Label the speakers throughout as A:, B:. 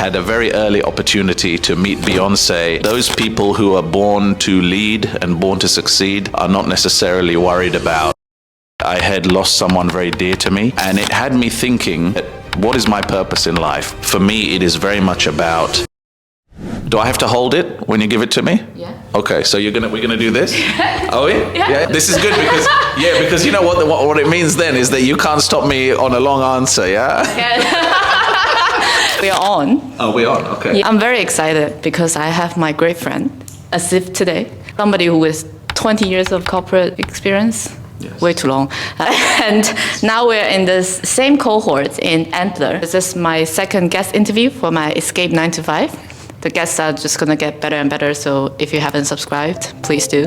A: had a very early opportunity to meet Beyoncé. Those people who are born to lead and born to succeed are not necessarily worried about. I had lost someone very dear to me, and it had me thinking, what is my purpose in life? For me, it is very much about... Do I have to hold it when you give it to me?
B: Yeah.
A: Okay, so we're gonna do this? Oh yeah? This is good because you know what it means then is that you can't stop me on a long answer, yeah?
B: We are on.
A: Oh, we're on, okay.
B: Yeah, I'm very excited because I have my great friend, Asif, today. Somebody who has 20 years of corporate experience.
A: Yes.
B: Way too long. And now we're in this same cohort in Antler. This is my second guest interview for my Escape 9 to 5. The guests are just going to get better and better, so if you haven't subscribed, please do.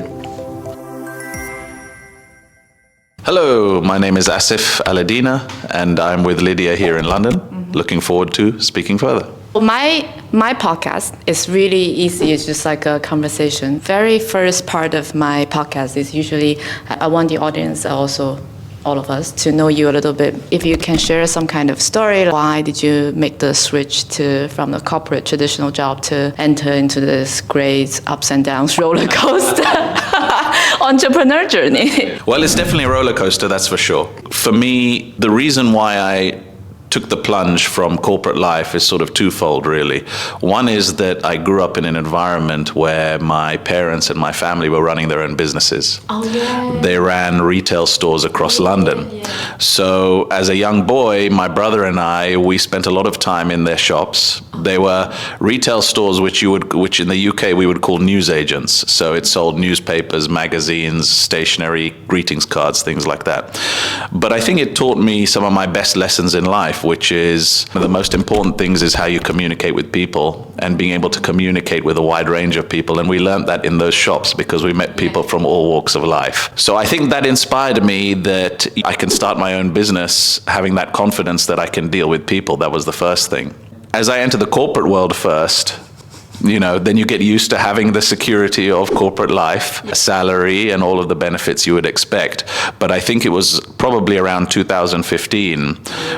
A: Hello, my name is Asif Aladina, and I'm with Lydia here in London. Mm-hmm. Looking forward to speaking further.
B: Well, my podcast is really easy. It's just like a conversation. Very first part of my podcast is usually I want the audience, also all of us, to know you a little bit. If you can share some kind of story, why did you make the switch from the corporate traditional job to enter into this great ups and downs roller coaster entrepreneur journey?
A: Well, it's definitely a roller coaster, that's for sure. For me, the reason why I took the plunge from corporate life is sort of twofold, really. One is that I grew up in an environment where my parents and my family were running their own businesses.
B: Oh, yeah.
A: They ran retail stores across London.
B: Yeah.
A: So as a young boy, my brother and I, we spent a lot of time in their shops. They were retail stores which in the UK we would call newsagents. So it sold newspapers, magazines, stationery, greetings cards, things like that. But I think it taught me some of my best lessons in life, which is one of the most important things is how you communicate with people and being able to communicate with a wide range of people. And we learned that in those shops because we met people from all walks of life. So I think that inspired me that I can start my own business having that confidence that I can deal with people. That was the first thing. As I entered the corporate world first, then you get used to having the security of corporate life, salary, and all of the benefits you would expect. But I think it was probably around 2015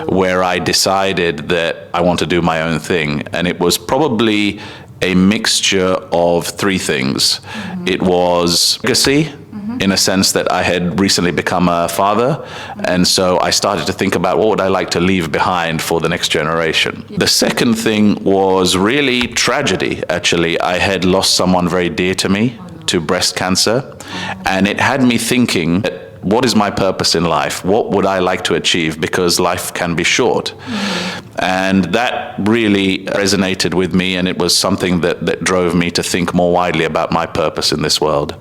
A: where I decided that I want to do my own thing. And it was probably a mixture of three things. Mm-hmm. It was legacy, in a sense that I had recently become a father, and so I started to think about what would I like to leave behind for the next generation. The second thing was really tragedy, actually. I had lost someone very dear to me to breast cancer, and it had me thinking, what is my purpose in life? What would I like to achieve? Because life can be short. And that really resonated with me, and it was something that drove me to think more widely about my purpose in this world.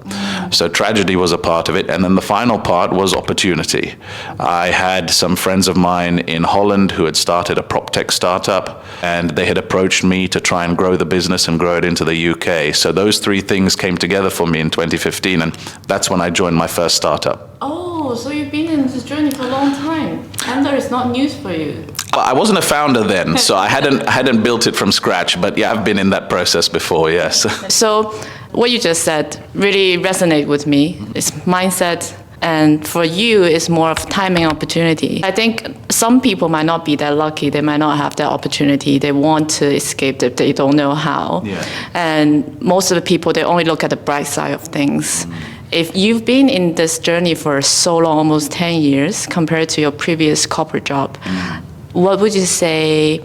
A: So tragedy was a part of it, and then the final part was opportunity. I had some friends of mine in Holland who had started a prop tech startup, and they had approached me to try and grow the business and grow it into the UK. So those three things came together for me in 2015, and that's when I joined my first startup.
B: Oh, so you've been in this journey for a long time. Antler is not news for you.
A: I wasn't a founder then, so I hadn't built it from scratch, but yeah, I've been in that process before, yes.
B: So what you just said really resonated with me. It's mindset, and for you, it's more of timing opportunity. I think some people might not be that lucky. They might not have that opportunity. They want to escape it. They don't know how. Yeah. And most of the people, they only look at the bright side of things. If you've been in this journey for so long, almost 10 years, compared to your previous corporate job, what would you say?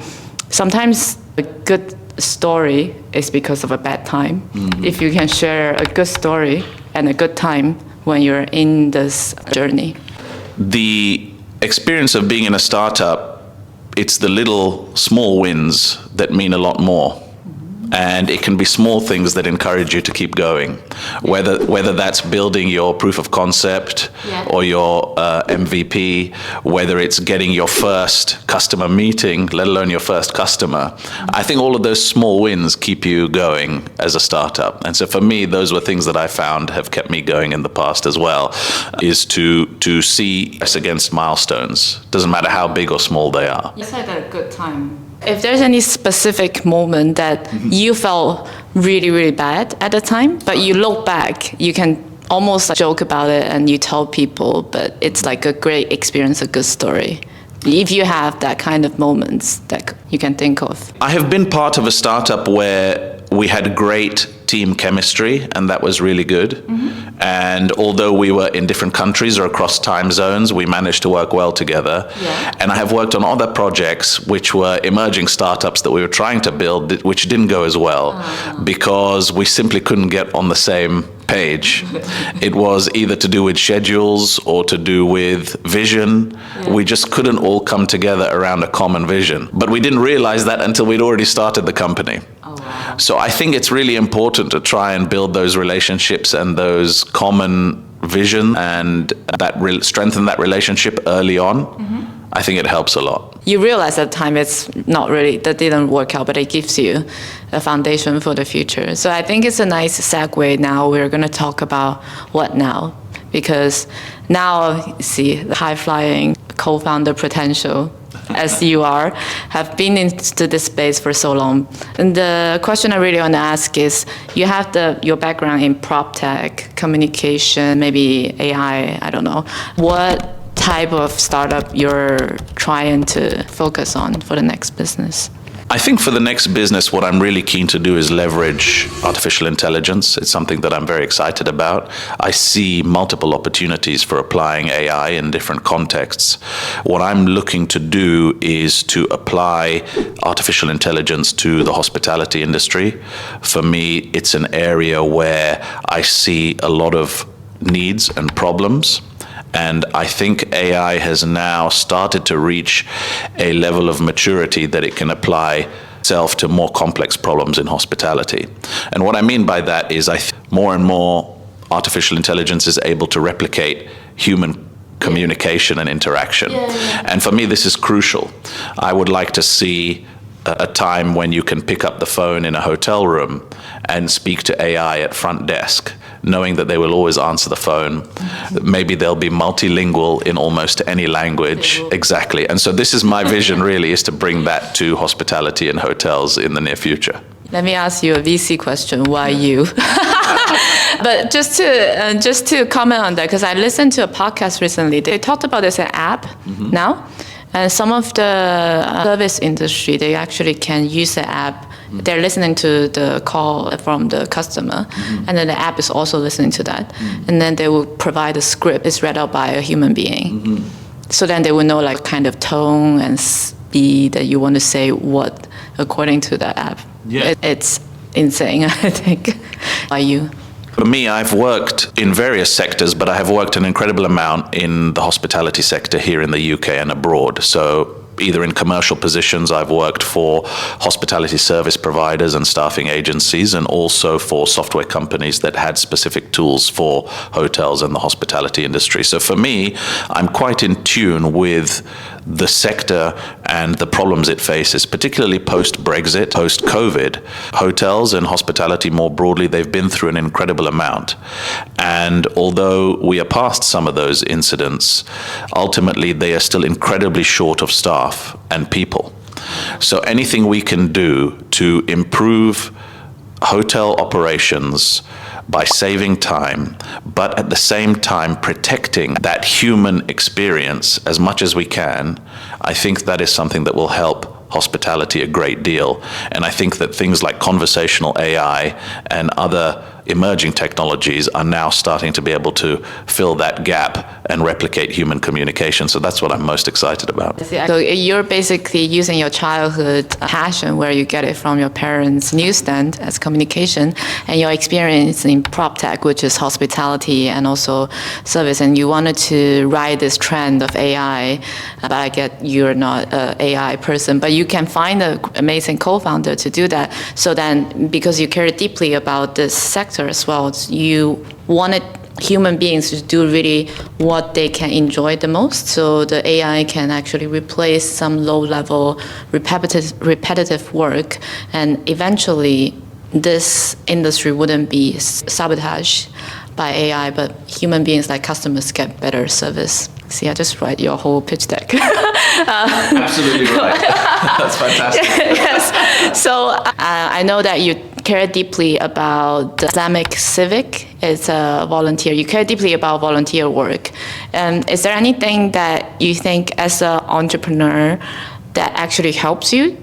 B: Sometimes a good story is because of a bad time. Mm-hmm. If you can share a good story and a good time when you're in this journey.
A: The experience of being in a startup, it's the little small wins that mean a lot more. And it can be small things that encourage you to keep going, whether that's building your proof of concept or your MVP, whether it's getting your first customer meeting, let alone your first customer. I think all of those small wins keep you going as a startup. And so for me, those were things that I found have kept me going in the past as well, is to see us against milestones. Doesn't matter how big or small they are.
B: You said at a good time. If there's any specific moment that you felt really, really bad at the time, but you look back, you can almost joke about it and you tell people, but it's like a great experience, a good story. If you have that kind of moments that you can think of.
A: I have been part of a startup where we had great team chemistry, and that was really good. Mm-hmm. And although we were in different countries or across time zones, we managed to work well together. Yeah. And I have worked on other projects which were emerging startups that we were trying to build, which didn't go as well because we simply couldn't get on the same page. It was either to do with schedules or to do with vision. Yeah. We just couldn't all come together around a common vision. But we didn't realize that until we'd already started the company. Oh, wow. So I think it's really important to try and build those relationships and those common vision and strengthen that relationship early on. Mm-hmm. I think it helps a lot.
B: You realize at the time that didn't work out, but it gives you a foundation for the future. So I think it's a nice segue. Now we're going to talk about what now, because now see the high-flying co-founder potential, as you are, have been into this space for so long. And the question I really want to ask is, you have your background in prop tech, communication, maybe AI, I don't know. What type of startup you're trying to focus on for the next business?
A: I think for the next business, what I'm really keen to do is leverage artificial intelligence. It's something that I'm very excited about. I see multiple opportunities for applying AI in different contexts. What I'm looking to do is to apply artificial intelligence to the hospitality industry. For me, it's an area where I see a lot of needs and problems. And I think AI has now started to reach a level of maturity that it can apply itself to more complex problems in hospitality. And what I mean by that is more and more artificial intelligence is able to replicate human communication and interaction. Yeah. And for me, this is crucial. I would like to see a time when you can pick up the phone in a hotel room and speak to AI at front desk, knowing that they will always answer the phone. Maybe they'll be multilingual in almost any language. Exactly. And so this is my vision, really, is to bring that to hospitality and hotels in the near future.
B: Let me ask you a VC question. Why you? But just to comment on that, because I listened to a podcast recently. They talked about this app now. And some of the service industry, they actually can use the app. They're listening to the call from the customer, and then the app is also listening to that. And then they will provide a script. It's read out by a human being. So then they will know like kind of tone and speed that you want to say what according to the app. Yeah. It's insane, I think. By you?
A: For me, I've worked in various sectors, but I have worked an incredible amount in the hospitality sector here in the UK and abroad. So either in commercial positions, I've worked for hospitality service providers and staffing agencies, and also for software companies that had specific tools for hotels and the hospitality industry. So for me, I'm quite in tune with the sector and the problems it faces, particularly post-Brexit, post-COVID. Hotels and hospitality more broadly, they've been through an incredible amount. And although we are past some of those incidents, ultimately they are still incredibly short of staff and people. So anything we can do to improve hotel operations by saving time, but at the same time protecting that human experience as much as we can, I think that is something that will help hospitality a great deal. And I think that things like conversational AI and other emerging technologies are now starting to be able to fill that gap and replicate human communication. So that's what I'm most excited about.
B: So you're basically using your childhood passion, where you get it from your parents' newsstand as communication, and your experience in prop tech, which is hospitality and also service, and you wanted to ride this trend of AI. But I get you're not an AI person, but you can find an amazing co-founder to do that. So then, because you care deeply about this sector as well, you wanted human beings to do really what they can enjoy the most. So the AI can actually replace some low-level repetitive work, and eventually this industry wouldn't be sabotaged by AI, but human beings like customers get better service. See, I just write your whole pitch deck.
A: Absolutely right. That's fantastic.
B: Yes. So I know that you care deeply about the Islamic Civic. It's a volunteer. You care deeply about volunteer work. And is there anything that you think as an entrepreneur that actually helps you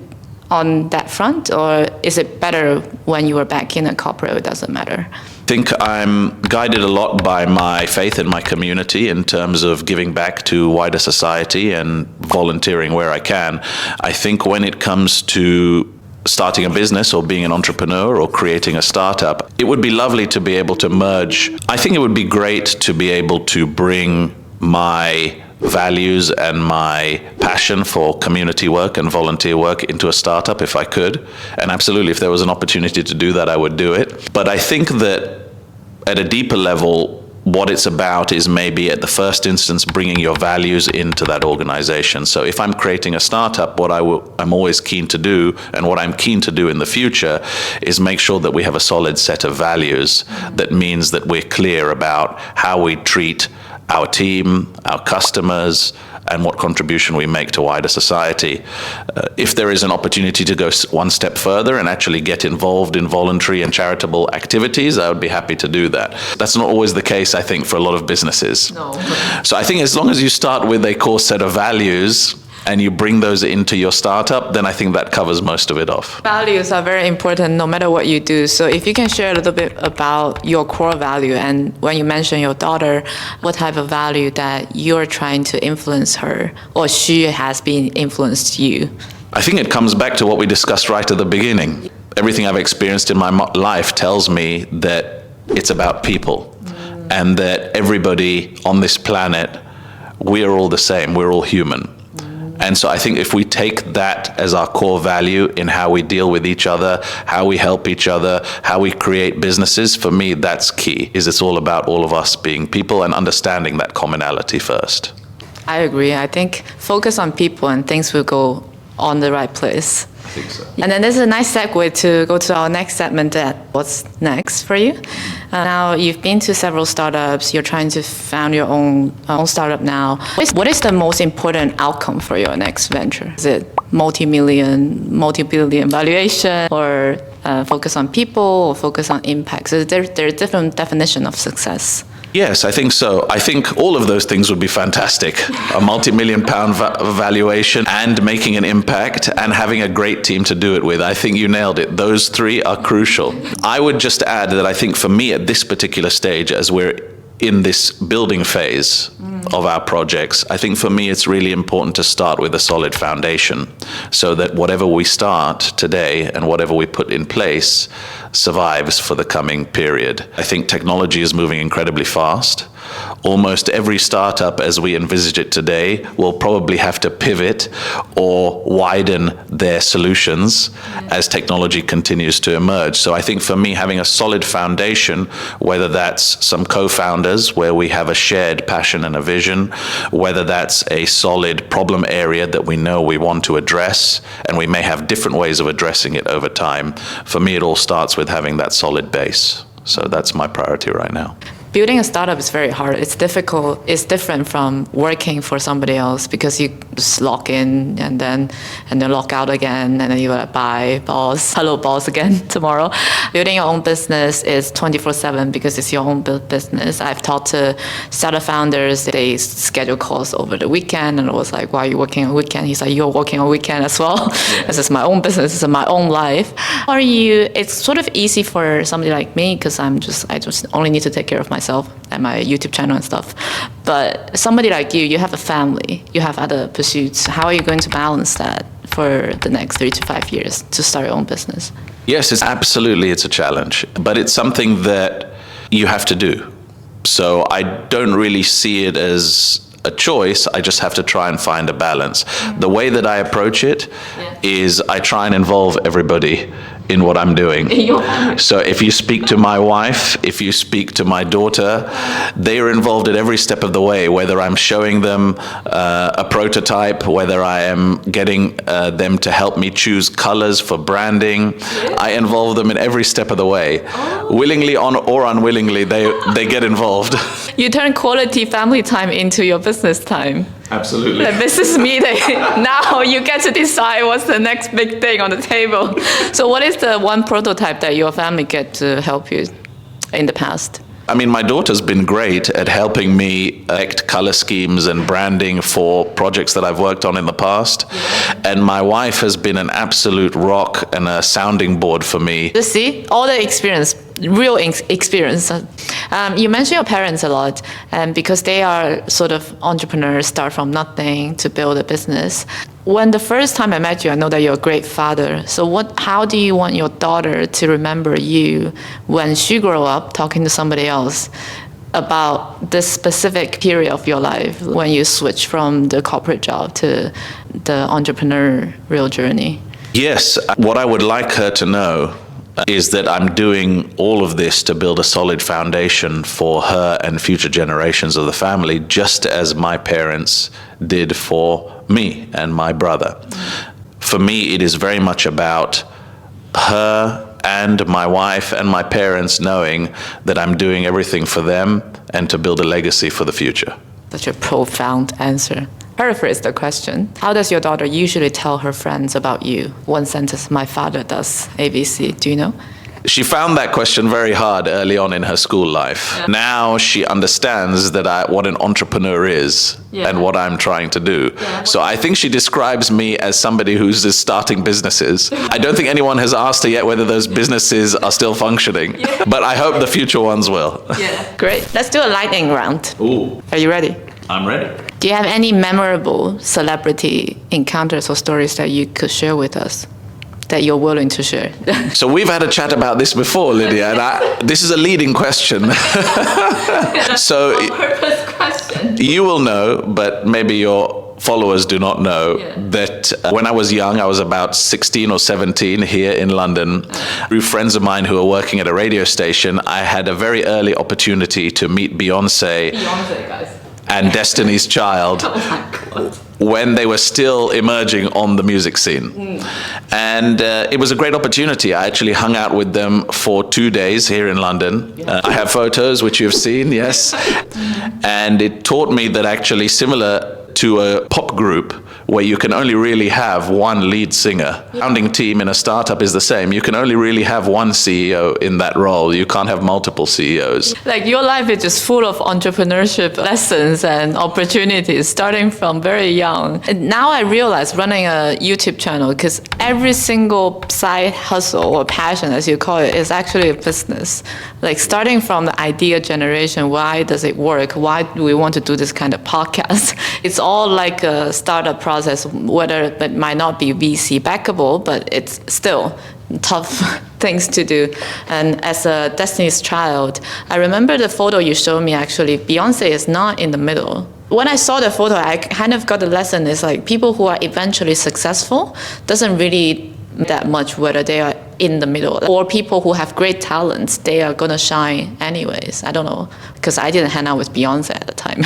B: on that front? Or is it better when you are back in a corporate, it doesn't matter?
A: I think I'm guided a lot by my faith in my community in terms of giving back to wider society and volunteering where I can. I think when it comes to starting a business or being an entrepreneur or creating a startup, it would be lovely to be able to merge. I think it would be great to be able to bring my values and my passion for community work and volunteer work into a startup if I could. And absolutely, if there was an opportunity to do that, I would do it. But I think that at a deeper level, what it's about is maybe at the first instance bringing your values into that organization. So if I'm creating a startup, what I'm always keen to do, and what I'm keen to do in the future, is make sure that we have a solid set of values. That means that we're clear about how we treat our team, our customers, and what contribution we make to wider society. If there is an opportunity to go one step further and actually get involved in voluntary and charitable activities, I would be happy to do that. That's not always the case, I think, for a lot of businesses.
B: No.
A: So I think as long as you start with a core set of values and you bring those into your startup, then I think that covers most of it off.
B: Values are very important no matter what you do. So if you can share a little bit about your core value, and when you mention your daughter, what type of value that you're trying to influence her, or she has been influenced you?
A: I think it comes back to what we discussed right at the beginning. Everything I've experienced in my life tells me that it's about people, and that everybody on this planet, we are all the same, we're all human. And so I think if we take that as our core value in how we deal with each other, how we help each other, how we create businesses, for me, that's key, is it's all about all of us being people and understanding that commonality first.
B: I agree. I think focus on people and things will go on the right place.
A: I think so.
B: And then this is a nice segue to go to our next segment, that what's next for you. Now, you've been to several startups. You're trying to found your own startup now. What is the most important outcome for your next venture? Is it multi-billion valuation, or focus on people, or focus on impact? So there are different definitions of success.
A: Yes, I think so. I think all of those things would be fantastic. A multi-million pound valuation and making an impact and having a great team to do it with. I think you nailed it. Those three are crucial. I would just add that I think for me at this particular stage, as we're in this building phase of our projects, I think for me it's really important to start with a solid foundation so that whatever we start today and whatever we put in place survives for the coming period. I think technology is moving incredibly fast. Almost every startup as we envisage it today will probably have to pivot or widen their solutions as technology continues to emerge. So I think for me, having a solid foundation, whether that's some co-founders where we have a shared passion and a vision, whether that's a solid problem area that we know we want to address, and we may have different ways of addressing it over time, for me it all starts with having that solid base. So that's my priority right now.
B: Building a startup is very hard. It's difficult. It's different from working for somebody else, because you just log in and then log out again, and then you gotta bye, boss, hello boss again tomorrow. Building your own business is 24/7 because it's your own business. I've talked to startup founders. They schedule calls over the weekend, and I was like, "Why are you working on weekend?" He's like, "You're working on weekend as well." Yeah. This is my own business. This is my own life. Are you? It's sort of easy for somebody like me because I just only need to take care of myself and my YouTube channel and stuff. But somebody like you have a family, you have other pursuits. How are you going to balance that for the next 3 to 5 years to start your own business?
A: Yes, it's a challenge, but it's something that you have to do. So I don't really see it as a choice. I just have to try and find a balance. The way that I approach it is I try and involve everybody in what I'm doing. So if you speak to my wife, if you speak to my daughter, they are involved at every step of the way, whether I'm showing them a prototype, whether I am getting them to help me choose colors for branding. I involve them in every step of the way. Willingly or unwillingly, they get involved.
B: You turn quality family time into your business time.
A: Absolutely.
B: The business meeting. Now you get to decide what's the next big thing on the table. So what is the one prototype that your family get to help you in the past?
A: I mean, my daughter's been great at helping me elect color schemes and branding for projects that I've worked on in the past. And my wife has been an absolute rock and a sounding board for me.
B: You see, all the experience, real experience. You mention your parents a lot, because they are sort of entrepreneurs, start from nothing to build a business. When the first time I met you, I know that you're a great father. So how do you want your daughter to remember you when she grow up talking to somebody else about this specific period of your life when you switch from the corporate job to the entrepreneurial journey?
A: Yes, what I would like her to know is that I'm doing all of this to build a solid foundation for her and future generations of the family, just as my parents did for me and my brother. For me, it is very much about her and my wife and my parents knowing that I'm doing everything for them and to build a legacy for the future.
B: Such a profound answer. Paraphrase the question. How does your daughter usually tell her friends about you? One sentence, my father does ABC. Do you know?
A: She found that question very hard early on in her school life. Yeah. Now she understands that what an entrepreneur is and what I'm trying to do. Yeah. So I think she describes me as somebody who's just starting businesses. I don't think anyone has asked her yet whether those businesses are still functioning, but I hope the future ones will. Yeah.
B: Great. Let's do a lightning round.
A: Ooh.
B: Are you ready?
A: I'm ready.
B: Do you have any memorable celebrity encounters or stories that you could share with us that you're willing to share?
A: So we've had a chat about this before, Lydia, and this is a leading question. So
B: on-purpose question.
A: You will know, but maybe your followers do not know, that when I was young, I was about 16 or 17 here in London. Through friends of mine who were working at a radio station, I had a very early opportunity to meet Beyoncé.
B: Beyoncé, guys.
A: And Destiny's Child when they were still emerging on the music scene. And it was a great opportunity. I actually hung out with them for 2 days here in London. I have photos, which you've seen, yes. And it taught me that actually, similar to a pop group where you can only really have one lead singer. Founding team in a startup is the same. You can only really have one CEO in that role. You can't have multiple CEOs.
B: Like your life is just full of entrepreneurship lessons and opportunities starting from very young. And now I realize running a YouTube channel, because every single side hustle or passion, as you call it, is actually a business. Like starting from the idea generation, why does it work? Why do we want to do this kind of podcast? It's all like a startup process, whether it might not be VC backable, but it's still tough things to do. And as a Destiny's Child, I remember the photo you showed me, actually, Beyoncé is not in the middle. When I saw the photo, I kind of got the lesson is like people who are eventually successful doesn't really that much whether they are in the middle, or people who have great talents, they are gonna shine anyways. I don't know, because I didn't hang out with Beyonce at the time.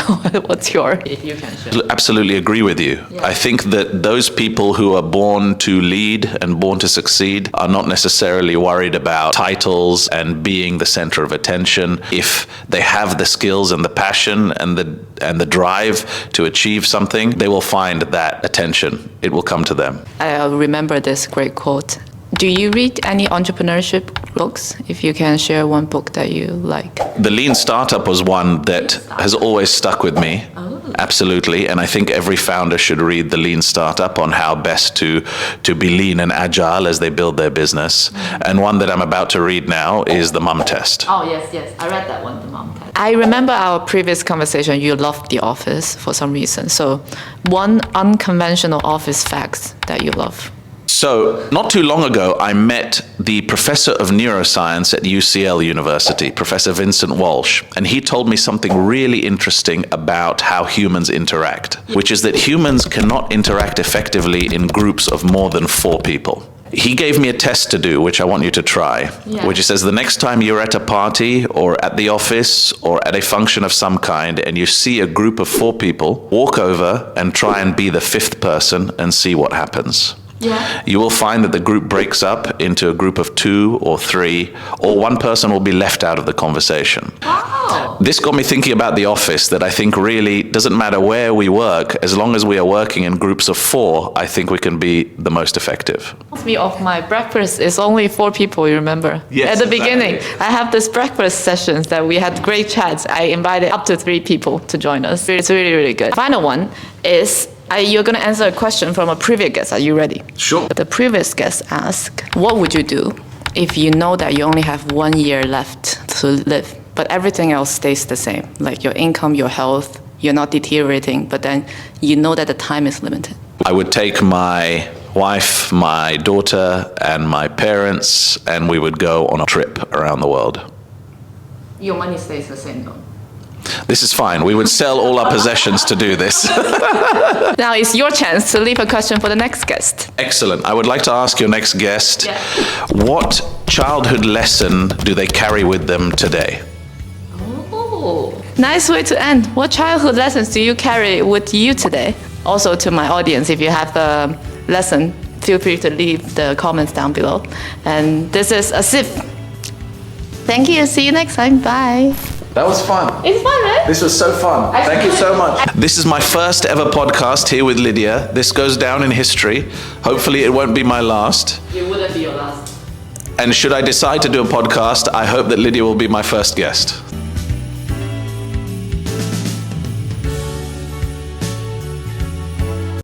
B: What's your, if you can share?
A: Absolutely agree with you. Yeah. I think that those people who are born to lead and born to succeed are not necessarily worried about titles and being the center of attention. If they have the skills and the passion and the drive to achieve something, they will find that attention. It will come to them.
B: I remember this great quote. Do you read any entrepreneurship books? If you can share one book that you like.
A: The Lean Startup was one that has always stuck with me. Oh. Absolutely. And I think every founder should read The Lean Startup on how best to be lean and agile as they build their business. Mm-hmm. And one that I'm about to read now is The Mom Test.
B: Oh, yes. I read that one, The Mom Test. I remember our previous conversation, you loved The Office for some reason. So one unconventional office fact that you love.
A: So, not too long ago, I met the professor of neuroscience at UCL University, Professor Vincent Walsh, and he told me something really interesting about how humans interact, which is that humans cannot interact effectively in groups of more than 4 people. He gave me a test to do, which I want you to try, which says the next time you're at a party or at the office or at a function of some kind and you see a group of 4 people, walk over and try and be the 5th person and see what happens. Yeah. You will find that the group breaks up into a group of 2 or 3, or one person will be left out of the conversation. Wow. this got me thinking about the office, that I think really doesn't matter where we work, as long as we are working in groups of 4, I think we can be the most effective.
B: Me of my breakfast is only 4 people, you remember?
A: Yes,
B: At the
A: exactly.
B: beginning, I have this breakfast sessions that we had great chats. I invited up to 3 people to join us. It's really, really good. Final one is you're going to answer a question from a previous guest. Are you ready?
A: Sure.
B: The previous guest asked, what would you do if you know that you only have 1 year left to live, but everything else stays the same, like your income, your health, you're not deteriorating, but then you know that the time is limited?
A: I would take my wife, my daughter, and my parents, and we would go on a trip around the world.
B: Your money stays the same though.
A: This is fine. We would sell all our possessions to do this.
B: Now it's your chance to leave a question for the next guest.
A: Excellent. I would like to ask your next guest,
B: Yeah.
A: what childhood lesson do they carry with them today?
B: Oh, nice way to end. What childhood lessons do you carry with you today? Also to my audience, if you have a lesson, feel free to leave the comments down below. And this is Asif. Thank you. See you next time. Bye.
A: That was fun.
B: It's fun, right?
A: This was so fun. Thank you so much. This is my first ever podcast here with Lydia. This goes down in history. Hopefully it won't be my last.
B: It wouldn't be your last.
A: And should I decide to do a podcast, I hope that Lydia will be my first guest.